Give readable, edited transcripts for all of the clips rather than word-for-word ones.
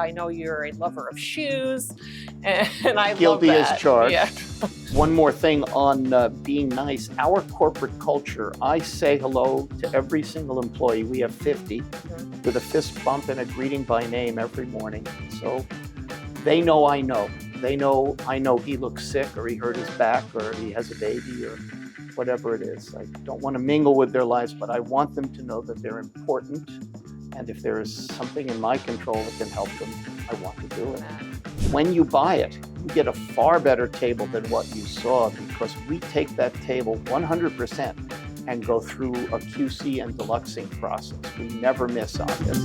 I know you're a lover of shoes, and I love Guilty as that. charged. Yeah. One more thing on being nice. Our corporate culture, I say hello to every single employee. We have 50 with a fist bump and a greeting by name every morning. So they know I know. They know I know he looks sick or he hurt his back or he has a baby or whatever it is. I don't want to mingle with their lives, but I want them to know that they're important. And if there is something in my control that can help them, I want to do it. When you buy it, you get a far better table than what you saw because we take that table 100% and go through a QC and deluxing process. We never miss on this.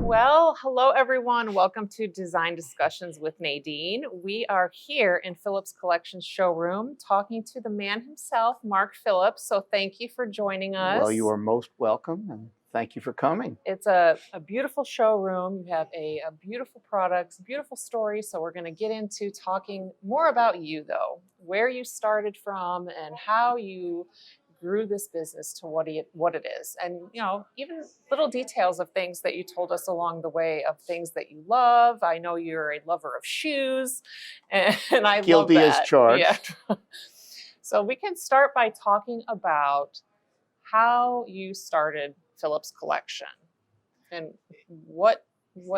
Well, hello everyone. Welcome to Design Discussions with Nadine. We are here in Phillips Collection showroom talking to the man himself, Mark Phillips. So thank you for joining us. Well, you are most welcome and thank you for coming. It's a beautiful showroom. You have a beautiful products, beautiful story. So we're going to get into talking more about you though, where you started from and how you grew this business to what it is. And, you know, even little details of things that you told us along the way of things that you love. I know you're a lover of shoes and I Guilty love that. as charged. Yeah. So we can start by talking about how you started Phillips Collection and what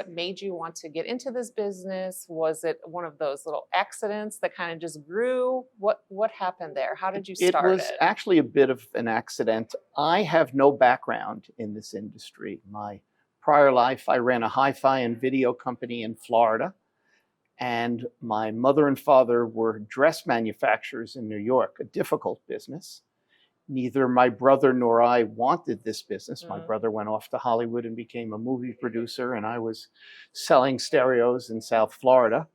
made you want to get into this business? Was it one of those little accidents that kind of just grew? What happened there? How did you start it? It was actually a bit of an accident. I have no background in this industry. My prior life, I ran a hi-fi and video company in Florida, and my mother and father were dress manufacturers in New York, a difficult business. Neither my brother nor I wanted this business. My brother went off to Hollywood and became a movie producer, and I was selling stereos in South Florida.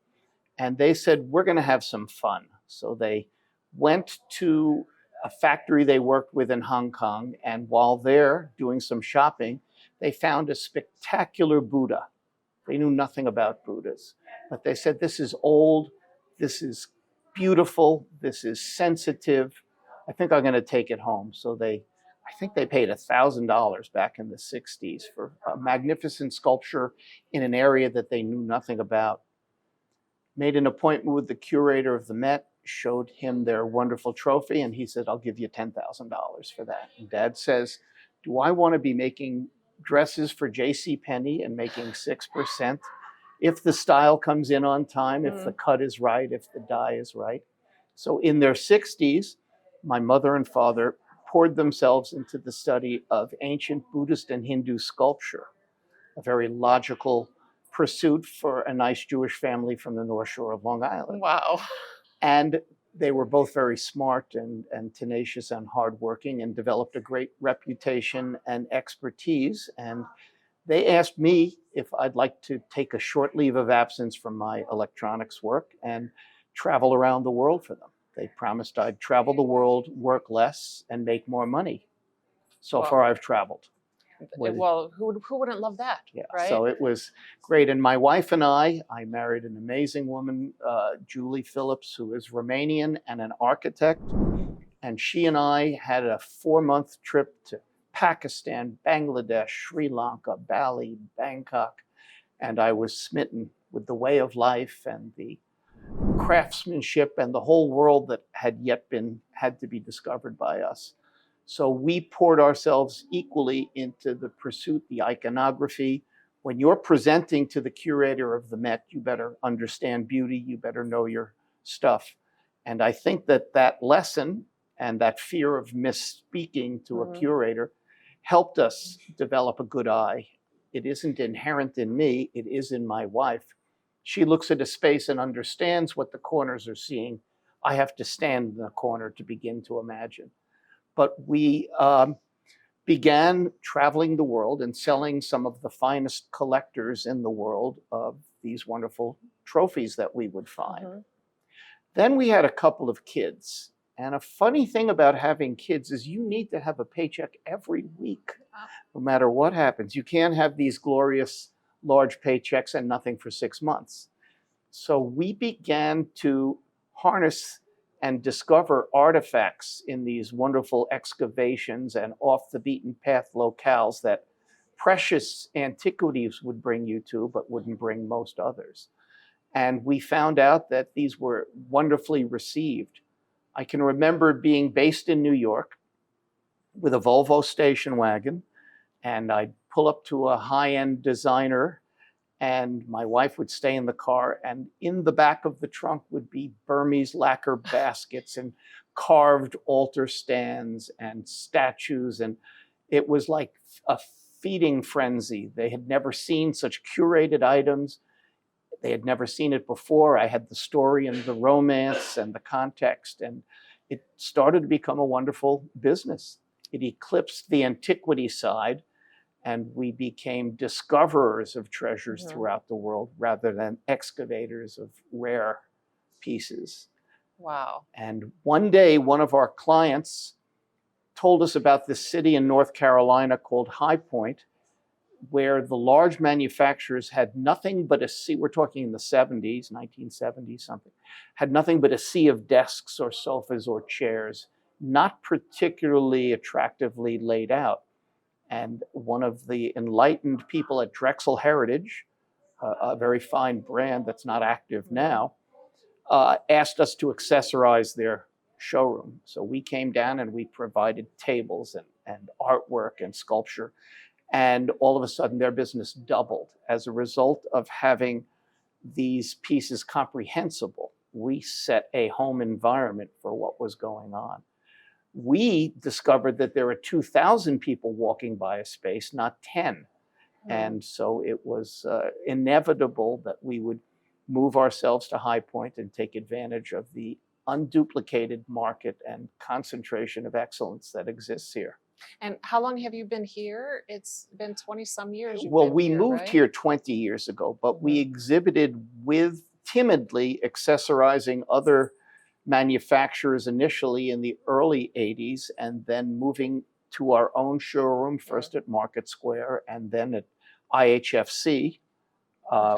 And they said, we're going to have some fun. So they went to a factory they worked with in Hong Kong, and while there doing some shopping, they found a spectacular Buddha. They knew nothing about Buddhas, but they said, this is old, this is beautiful, this is sensitive. I think I'm going to take it home. So I think they paid $1,000 back in the 60s for a magnificent sculpture in an area that they knew nothing about. Made an appointment with the curator of the Met, showed him their wonderful trophy, and he said, I'll give you $10,000 for that. And Dad says, do I want to be making dresses for JCPenney and making 6%? If the style comes in on time, if the cut is right, if the dye is right. So in their 60s, my mother and father poured themselves into the study of ancient Buddhist and Hindu sculpture, a very logical pursuit for a nice Jewish family from the North Shore of Long Island. Wow. And they were both very smart and tenacious and hardworking and developed a great reputation and expertise. And they asked me if I'd like to take a short leave of absence from my electronics work and travel around the world for them. They promised I'd travel the world, work less, and make more money. So far, I've traveled. Well, who wouldn't love that? Yeah, right? So it was great. And my wife and I married an amazing woman, Julie Phillips, who is Romanian and an architect. And she and I had a 4-month trip to Pakistan, Bangladesh, Sri Lanka, Bali, Bangkok. And I was smitten with the way of life and the craftsmanship and the whole world that had to be discovered by us. So we poured ourselves equally into the pursuit, the iconography. When you're presenting to the curator of the Met, you better understand beauty, you better know your stuff. And I think that lesson and that fear of misspeaking to a curator helped us develop a good eye. It isn't inherent in me, it is in my wife. She looks at a space and understands what the corners are seeing. I have to stand in the corner to begin to imagine. But we began traveling the world and selling some of the finest collectors in the world of these wonderful trophies that we would find. Then we had a couple of kids. And a funny thing about having kids is you need to have a paycheck every week, no matter what happens. You can't have these glorious large paychecks and nothing for 6 months. So we began to harness and discover artifacts in these wonderful excavations and off the beaten path locales that precious antiquities would bring you to, but wouldn't bring most others. And we found out that these were wonderfully received. I can remember being based in New York with a Volvo station wagon, and I'd pull up to a high-end designer, and my wife would stay in the car, and in the back of the trunk would be Burmese lacquer baskets and carved altar stands and statues, and it was like a feeding frenzy. They had never seen such curated items. They had never seen it before. I had the story and the romance and the context, and it started to become a wonderful business. It eclipsed the antiquity side, and we became discoverers of treasures throughout the world rather than excavators of rare pieces. Wow. And one day, one of our clients told us about this city in North Carolina called High Point, where the large manufacturers had nothing but a sea, we're talking in the 70s, 1970 something, had nothing but a sea of desks or sofas or chairs, not particularly attractively laid out. And one of the enlightened people at Drexel Heritage, a very fine brand that's not active now, asked us to accessorize their showroom. So we came down and we provided tables and artwork and sculpture. And all of a sudden, their business doubled as a result of having these pieces comprehensible. We set a home environment for what was going on. We discovered that there were 2,000 people walking by a space, not 10. And so it was inevitable that we would move ourselves to High Point and take advantage of the unduplicated market and concentration of excellence that exists here. And how long have you been here? It's been 20 some years. Well, we moved here 20 years ago, but we exhibited with timidly accessorizing other manufacturers initially in the early 80s, and then moving to our own showroom, first at Market Square and then at IHFC,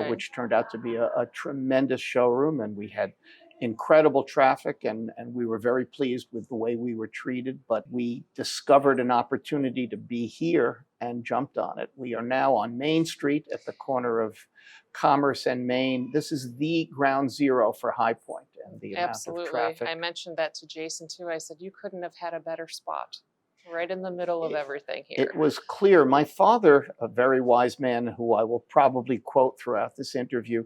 which turned out to be a tremendous showroom. And we had incredible traffic, and we were very pleased with the way we were treated, but we discovered an opportunity to be here and jumped on it. We are now on Main Street at the corner of Commerce and Main. This is the ground zero for High Point and the amount of traffic. I mentioned that to Jason too. I said, you couldn't have had a better spot, right in the middle of everything here. It was clear. My father, a very wise man who I will probably quote throughout this interview,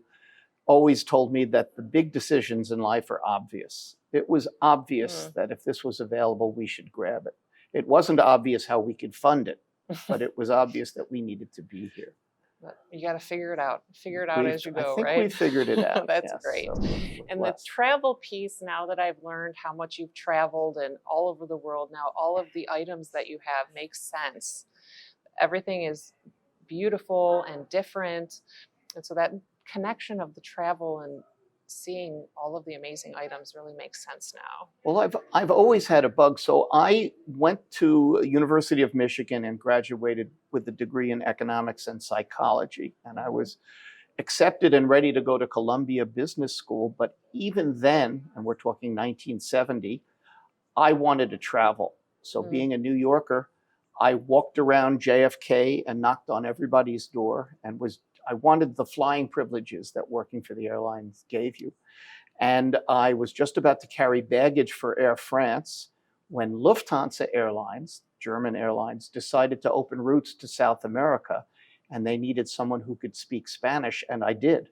always told me that the big decisions in life are obvious. It was obvious that if this was available, we should grab it. It wasn't obvious how we could fund it, but it was obvious that we needed to be here. But you got to figure it out. Figure it out as you go, I think right? we figured it out. That's great. So and the travel piece, now that I've learned how much you've traveled and all over the world, now all of the items that you have make sense. Everything is beautiful and different. And so that connection of the travel and seeing all of the amazing items really makes sense now. Well, I've always had a bug. So I went to University of Michigan and graduated with a degree in economics and psychology. And I was accepted and ready to go to Columbia Business School. But even then, and we're talking 1970, I wanted to travel. So being a New Yorker, I walked around JFK and knocked on everybody's door and I wanted the flying privileges that working for the airlines gave you. And I was just about to carry baggage for Air France when Lufthansa Airlines, German airlines, decided to open routes to South America, and they needed someone who could speak Spanish, and I did.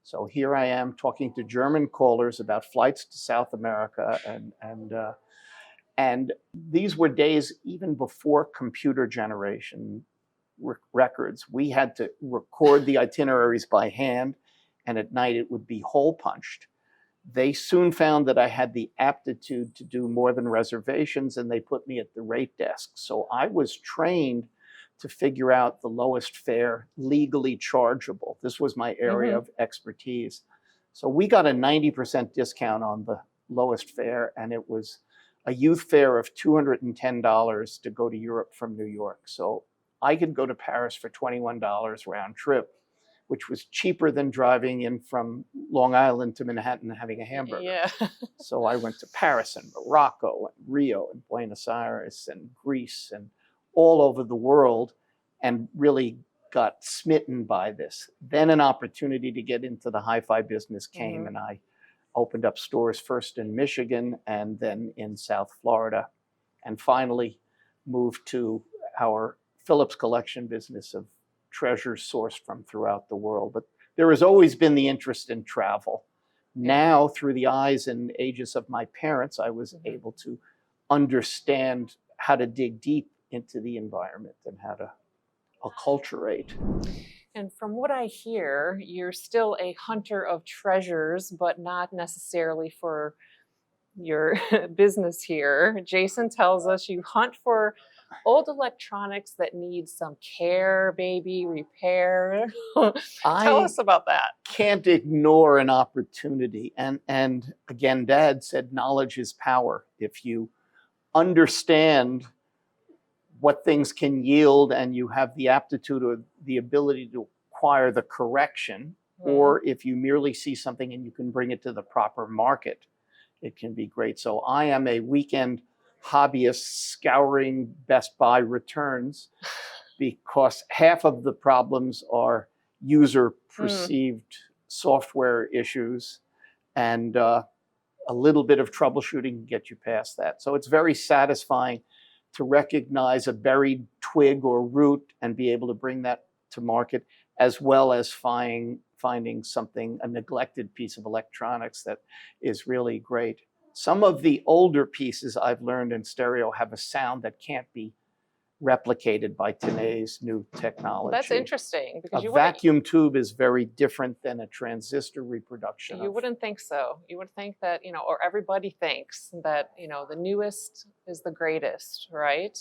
So here I am talking to German callers about flights to South America, and these were days even before computer generation records. We had to record the itineraries by hand, and at night it would be hole punched. They soon found that I had the aptitude to do more than reservations, and they put me at the rate desk. So I was trained to figure out the lowest fare legally chargeable. This was my area of expertise. So we got a 90% discount on the lowest fare, and it was a youth fare of $210 to go to Europe from New York. So I could go to Paris for $21 round trip which was cheaper than driving in from Long Island to Manhattan and having a hamburger. Yeah. So I went to Paris and Morocco and Rio and Buenos Aires and Greece and all over the world, and really got smitten by this. Then an opportunity to get into the hi-fi business came, and I opened up stores first in Michigan and then in South Florida, and finally moved to our Phillips Collection business of treasures sourced from throughout the world. But there has always been the interest in travel. Now, through the eyes and ages of my parents, I was able to understand how to dig deep into the environment and how to acculturate. And from what I hear, you're still a hunter of treasures, but not necessarily for your business here. Jason tells us you hunt for old electronics that need some care, baby, repair. Tell us about that. Can't ignore an opportunity. And again, Dad said knowledge is power. If you understand what things can yield and you have the aptitude or the ability to acquire the correction, or if you merely see something and you can bring it to the proper market, it can be great. So I am a weekend hobbyist scouring Best Buy returns because half of the problems are user perceived software issues, and a little bit of troubleshooting can get you past that. So it's very satisfying to recognize a buried twig or root and be able to bring that to market, as well as finding something, a neglected piece of electronics that is really great. Some of the older pieces I've learned in stereo have a sound that can't be replicated by today's new technology. That's interesting, because a vacuum tube is very different than a transistor reproduction. You wouldn't think so. You would think that, or everybody thinks that, the newest is the greatest, right?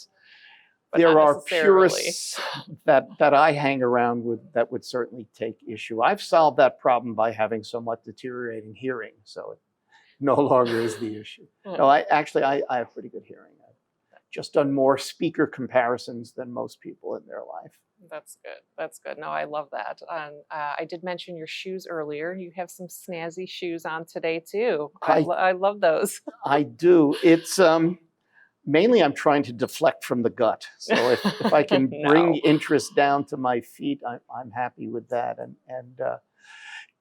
But there are purists that I hang around with that would certainly take issue. I've solved that problem by having somewhat deteriorating hearing, so it no longer is the issue. No, I have pretty good hearing. I've just done more speaker comparisons than most people in their life. That's good. That's good. No, I love that. I did mention your shoes earlier. You have some snazzy shoes on today too. I love those. I do. It's mainly I'm trying to deflect from the gut. So if I can bring interest down to my feet, I'm happy with that. And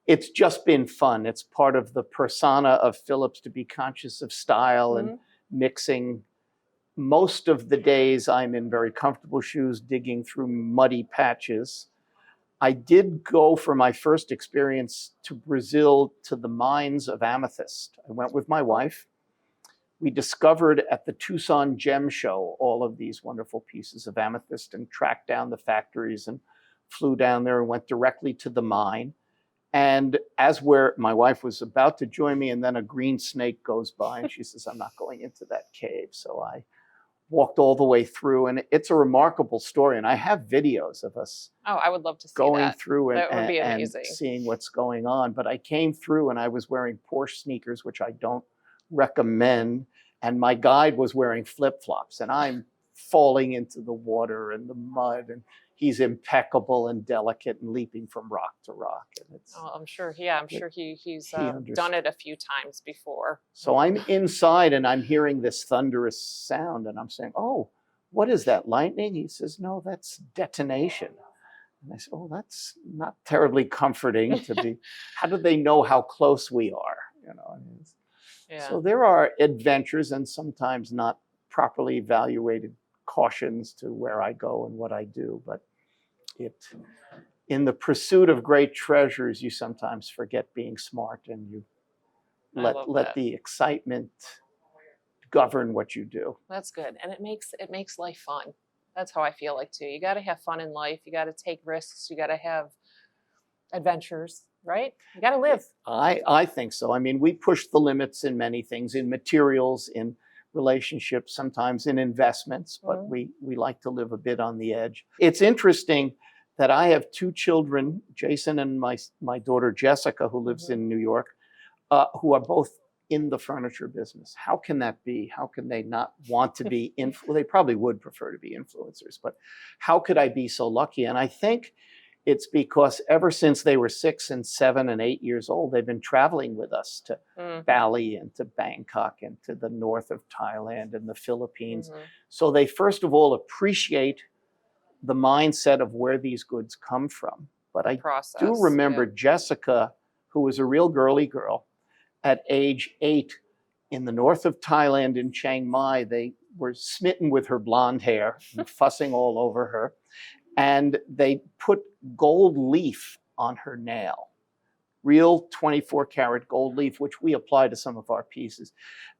it's just been fun. It's part of the persona of Phillips to be conscious of style and mixing. Most of the days I'm in very comfortable shoes, digging through muddy patches. I did go for my first experience to Brazil to the mines of amethyst. I went with my wife. We discovered at the Tucson Gem Show all of these wonderful pieces of amethyst and tracked down the factories and flew down there and went directly to the mine. And my wife was about to join me, and then a green snake goes by and she says, "I'm not going into that cave." So I walked all the way through, and it's a remarkable story. And I have videos of us I would love to see going that. through That would be amazing. and seeing what's going on. But I came through and I was wearing Porsche sneakers, which I don't recommend. And my guide was wearing flip-flops, and I'm falling into the water and the mud, and he's impeccable and delicate and leaping from rock to rock. And I'm sure. Yeah, I'm sure he's done it a few times before. So I'm inside and I'm hearing this thunderous sound, and I'm saying, "Oh, what is that, lightning?" He says, "No, that's detonation." And I said, "Oh, that's not terribly comforting to be." How do they know how close we are? Yeah. So there are adventures and sometimes not properly evaluated cautions to where I go and what I do. But in the pursuit of great treasures, you sometimes forget being smart, and you let the excitement govern what you do. That's good. And it makes life fun. That's how I feel like too. You got to have fun in life. You got to take risks. You got to have adventures, right? You got to live. I think so. I mean, we push the limits in many things, in materials, in relationships, sometimes in investments, but we like to live a bit on the edge. It's interesting that I have two children, Jason and my daughter Jessica, who lives in New York, who are both in the furniture business. How can that be? How can they not want to be they probably would prefer to be influencers, but how could I be so lucky? And I think It's because ever since they were 6 and 7 and 8 years old, they've been traveling with us to Bali and to Bangkok and to the north of Thailand and the Philippines. So they first of all appreciate the mindset of where these goods come from. But I do remember Jessica, who was a real girly girl, at age 8 in the north of Thailand in Chiang Mai. They were smitten with her blonde hair and fussing all over her. And they put gold leaf on her nail, real 24-karat gold leaf, which we apply to some of our pieces.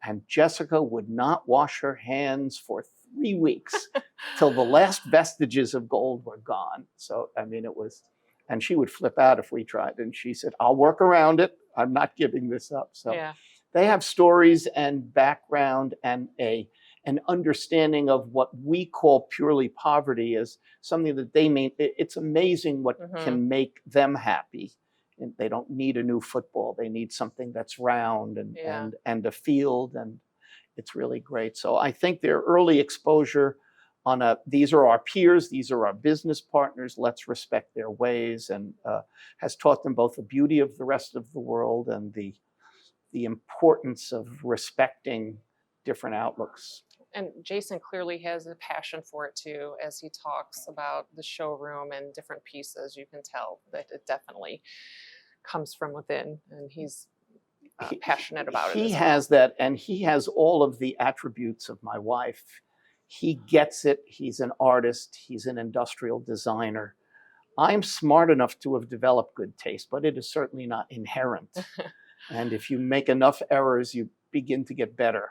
And Jessica would not wash her hands for 3 weeks till the last vestiges of gold were gone. So, I mean, it was, and she would flip out if we tried. And she said, I'll work around it. I'm not giving this up. So they have stories and background and an understanding of what we call purely poverty as something that they mean. It's amazing what can make them happy. And they don't need a new football. They need something that's round and a field, and it's really great. So I think their early exposure on these are our peers, these are our business partners, let's respect their ways, and has taught them both the beauty of the rest of the world and the importance of respecting different outlooks. And Jason clearly has a passion for it too, as he talks about the showroom and different pieces. You can tell that it definitely comes from within, and he's passionate about it. He has that, and he has all of the attributes of my wife. He gets it. He's an artist. He's an industrial designer. I'm smart enough to have developed good taste, but it is certainly not inherent. And if you make enough errors, you begin to get better.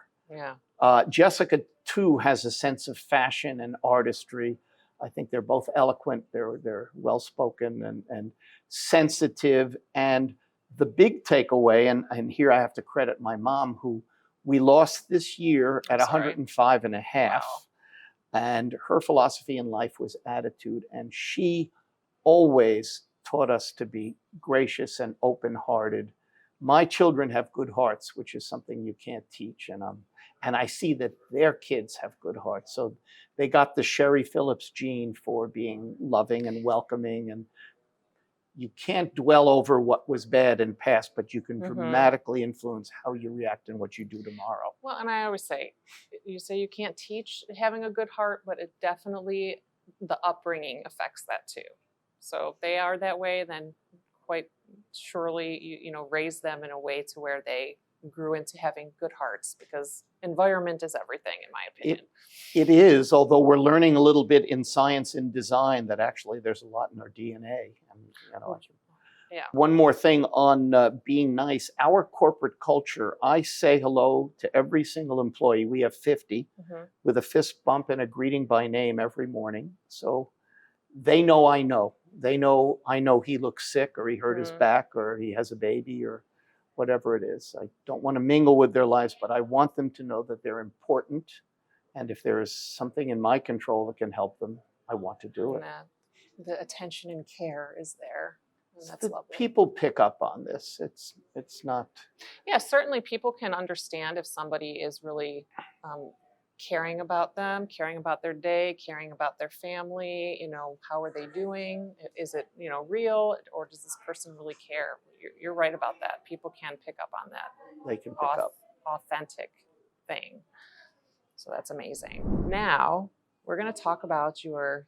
Jessica, too, has a sense of fashion and artistry. I think they're both eloquent. They're well-spoken and sensitive. And the big takeaway, and here I have to credit my mom, who we lost this year at 105 and a half. Wow. And her philosophy in life was attitude. And she always taught us to be gracious and open-hearted. My children have good hearts, which is something you can't teach. And I see that their kids have good hearts. So they got the Sherry Phillips gene for being loving and welcoming. And you can't dwell over what was bad in past, but you can dramatically influence how you react and what you do tomorrow. Well, and I always say, you can't teach having a good heart, but it definitely, the upbringing affects that too. So if they are that way, then quite surely you raise them in a way to where they grew into having good hearts, because environment is everything, in my opinion. It is, although we're learning a little bit in science and design that actually there's a lot in our DNA. One more thing on being nice. Our corporate culture, I say hello to every single employee. We have 50 with a fist bump and a greeting by name every morning. So they know I know. They know I know he looks sick, or he hurt his back, or he has a baby, or whatever it is. I don't want to mingle with their lives, but I want them to know that they're important. And if there is something in my control that can help them, I want to do it. The attention and care is there. And that's lovely. People pick up on this. It's not. Yeah, certainly people can understand if somebody is really caring about them, caring about their day, caring about their family. How are they doing? Is it real, or does this person really care? You're right about that. People can pick up on that. They can pick up. Authentic thing. So that's amazing. Now we're going to talk about your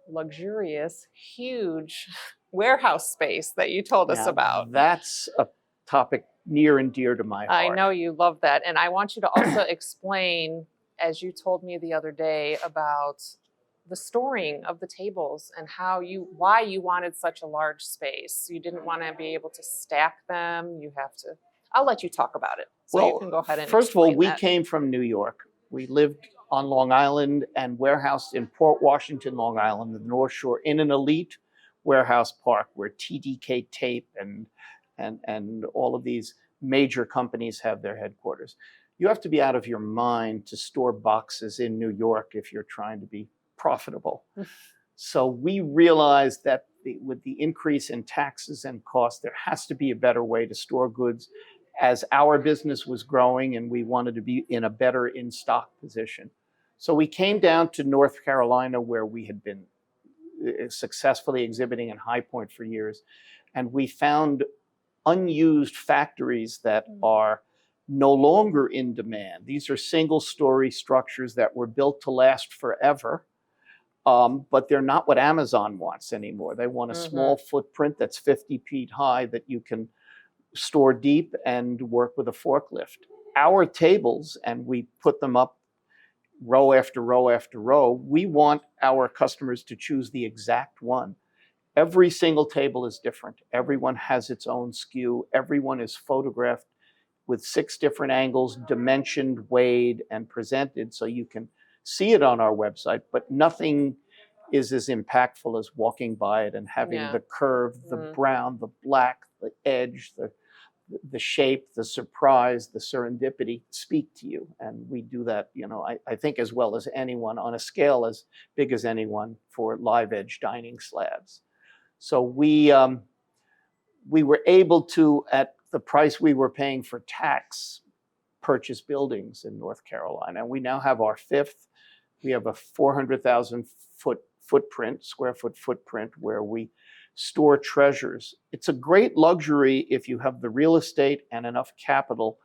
luxurious, huge warehouse space that you told us about. That's a topic near and dear to my heart. I know you love that. And I want you to also explain, as you told me the other day, about the storing of the tables and why you wanted such a large space. You didn't want to be able to stack them. I'll let you talk about it. So you can go ahead and first of all, we came from New York. We lived on Long Island and warehoused in Port Washington, Long Island, the North Shore, in an elite warehouse park where TDK Tape and all of these major companies have their headquarters. You have to be out of your mind to store boxes in New York if you're trying to be profitable. So we realized that with the increase in taxes and costs, there has to be a better way to store goods, as our business was growing and we wanted to be in a better in-stock position. So we came down to North Carolina, where we had been successfully exhibiting in High Point for years. And we found unused factories that are no longer in demand. These are single-story structures that were built to last forever, but they're not what Amazon wants anymore. They want a small footprint that's 50 feet high that you can store deep and work with a forklift. Our tables, and we put them up row after row after row, we want our customers to choose the exact one. Every single table is different. Everyone has its own SKU. Everyone is photographed with 6 different angles, dimensioned, weighed, and presented, so you can see it on our website, but nothing is as impactful as walking by it and having the curve, the brown, the black, the edge, the shape, the surprise, the serendipity speak to you. And we do that, I think as well as anyone, on a scale as big as anyone, for live edge dining slabs. So we were able to, at the price we were paying for tax, purchase buildings in North Carolina. And we now have our 5th. We have a 400,000 square foot footprint where we store treasures. It's a great luxury if you have the real estate and enough capital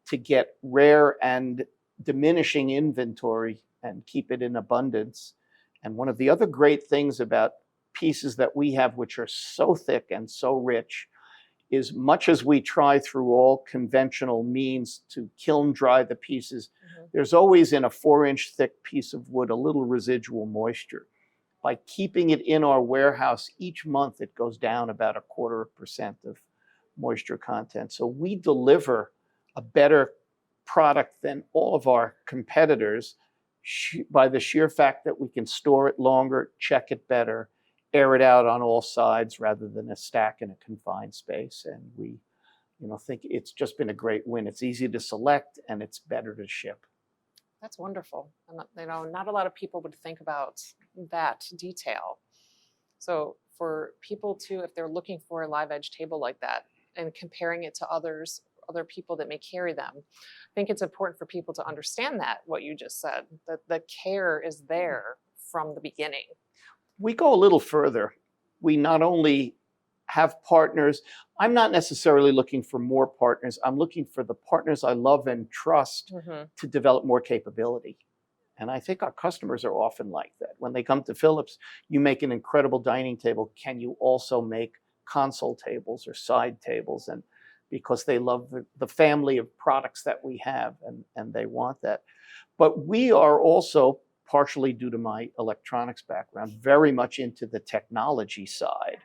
to get rare and diminishing inventory and keep it in abundance. And one of the other great things about pieces that we have, which are so thick and so rich, is much as we try through all conventional means to kiln dry the pieces, there's always in a 4-inch thick piece of wood a little residual moisture. By keeping it in our warehouse each month, it goes down about 0.25% of moisture content. So we deliver a better product than all of our competitors by the sheer fact that we can store it longer, check it better, air it out on all sides rather than a stack in a confined space. And we, think it's just been a great win. It's easy to select and it's better to ship. That's wonderful. And, not a lot of people would think about that detail. So for people to, if they're looking for a live edge table like that and comparing it to other people that may carry them, I think it's important for people to understand that, what you just said, that the care is there from the beginning. We go a little further. We not only have partners, I'm not necessarily looking for more partners. I'm looking for the partners I love and trust to develop more capability. And I think our customers are often like that. When they come to Phillips, you make an incredible dining table. Can you also make console tables or side tables? And because they love the family of products that we have, and they want that. But we are also, partially due to my electronics background, very much into the technology side.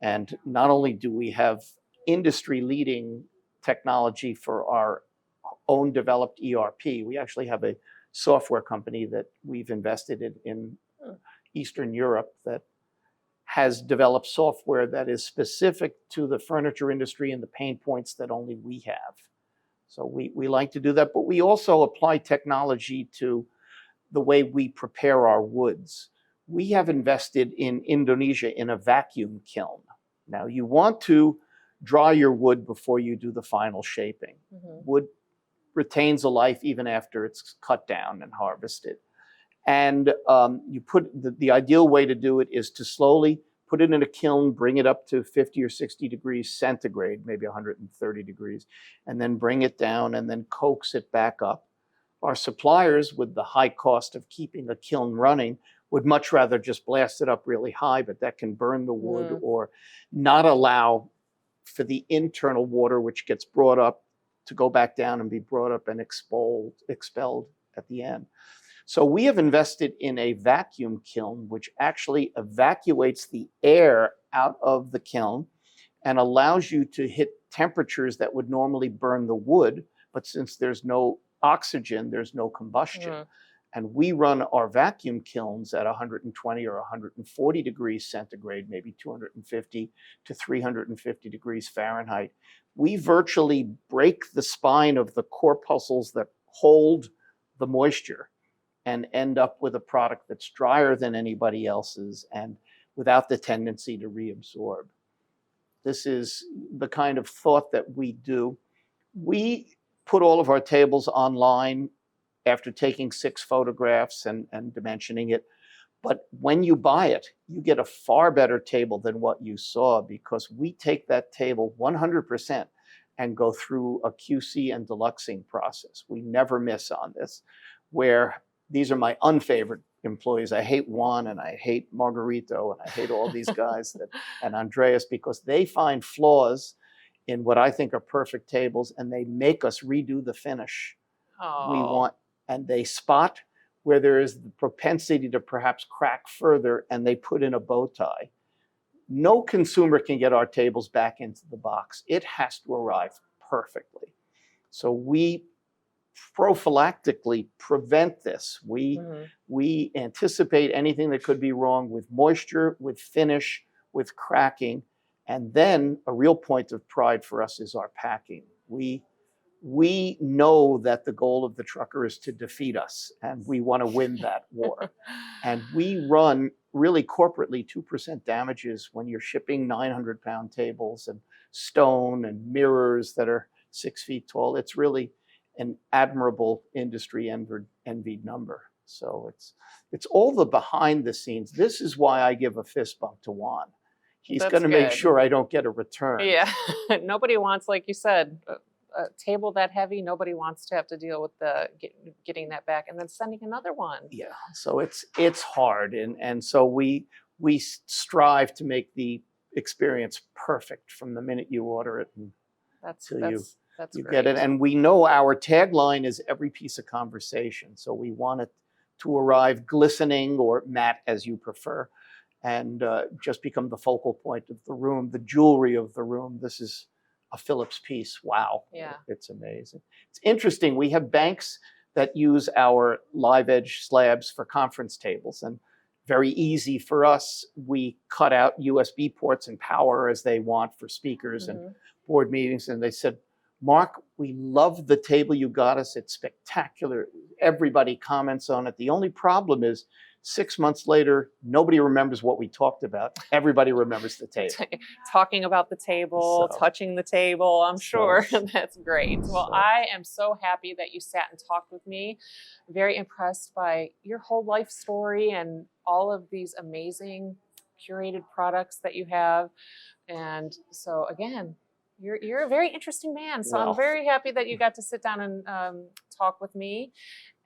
And not only do we have industry-leading technology for our own developed ERP, we actually have a software company that we've invested in Eastern Europe that has developed software that is specific to the furniture industry and the pain points that only we have. So we like to do that, but we also apply technology to the way we prepare our woods. We have invested in Indonesia in a vacuum kiln. Now, you want to dry your wood before you do the final shaping. Wood retains a life even after it's cut down and harvested. And you put the ideal way to do it is to slowly put it in a kiln, bring it up to 50 or 60 degrees centigrade, maybe 130 degrees, and then bring it down and then coax it back up. Our suppliers, with the high cost of keeping a kiln running, would much rather just blast it up really high, but that can burn the wood or not allow for the internal water, which gets brought up, to go back down and be brought up and expelled at the end. So we have invested in a vacuum kiln, which actually evacuates the air out of the kiln and allows you to hit temperatures that would normally burn the wood. But since there's no oxygen, there's no combustion. And we run our vacuum kilns at 120 or 140 degrees centigrade, maybe 250 to 350 degrees Fahrenheit. We virtually break the spine of the corpuscles that hold the moisture and end up with a product that's drier than anybody else's and without the tendency to reabsorb. This is the kind of thought that we do. We put all of our tables online after taking 6 photographs and dimensioning it. But when you buy it, you get a far better table than what you saw, because we take that table 100% and go through a QC and deluxing process. We never miss on this, where these are my unfavorite employees. I hate Juan and I hate Margarito and I hate all these guys and Andreas, because they find flaws in what I think are perfect tables, and they make us redo the finish. We want, and they spot where there is the propensity to perhaps crack further, and they put in a bow tie. No consumer can get our tables back into the box. It has to arrive perfectly. So we prophylactically prevent this. We anticipate anything that could be wrong with moisture, with finish, with cracking. And then a real point of pride for us is our packing. We know that the goal of the trucker is to defeat us, and we want to win that war. And we run really corporately 2% damages when you're shipping 900-pound tables and stone and mirrors that are 6 feet tall. It's really an admirable industry envied number. So it's all the behind the scenes. This is why I give a fist bump to Juan. He's going to make sure I don't get a return. Yeah, nobody wants, like you said, a table that heavy. Nobody wants to have to deal with getting that back and then sending another one. Yeah, so it's hard, and so we strive to make the experience perfect from the minute you order it until you get it. And we know our tagline is every piece of conversation. So we want it to arrive glistening or matte, as you prefer, and just become the focal point of the room, the jewelry of the room. This is a Phillips piece. Wow. Yeah. It's amazing. It's interesting. We have banks that use our live edge slabs for conference tables, and very easy for us. We cut out USB ports and power as they want for speakers and board meetings. And they said, Mark, we love the table you got us. It's spectacular. Everybody comments on it. The only problem is 6 months later, nobody remembers what we talked about. Everybody remembers the table. Talking about the table, touching the table, I'm sure. That's great. Well, I am so happy that you sat and talked with me. Very impressed by your whole life story and all of these amazing curated products that you have. And so again, you're a very interesting man. So I'm very happy that you got to sit down and talk with me.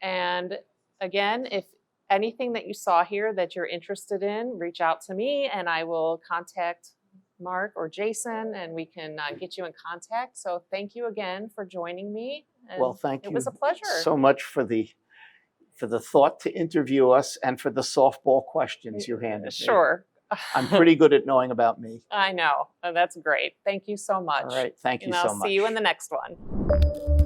And again, if anything that you saw here that you're interested in, reach out to me and I will contact Mark or Jason and we can get you in contact. So thank you again for joining me. And well, thank you. It was a pleasure. So much for the thought to interview us and for the softball questions you handed me. Sure. I'm pretty good at knowing about me. I know. That's great. Thank you so much. All right. Thank you and so I'll much. see you in the next one.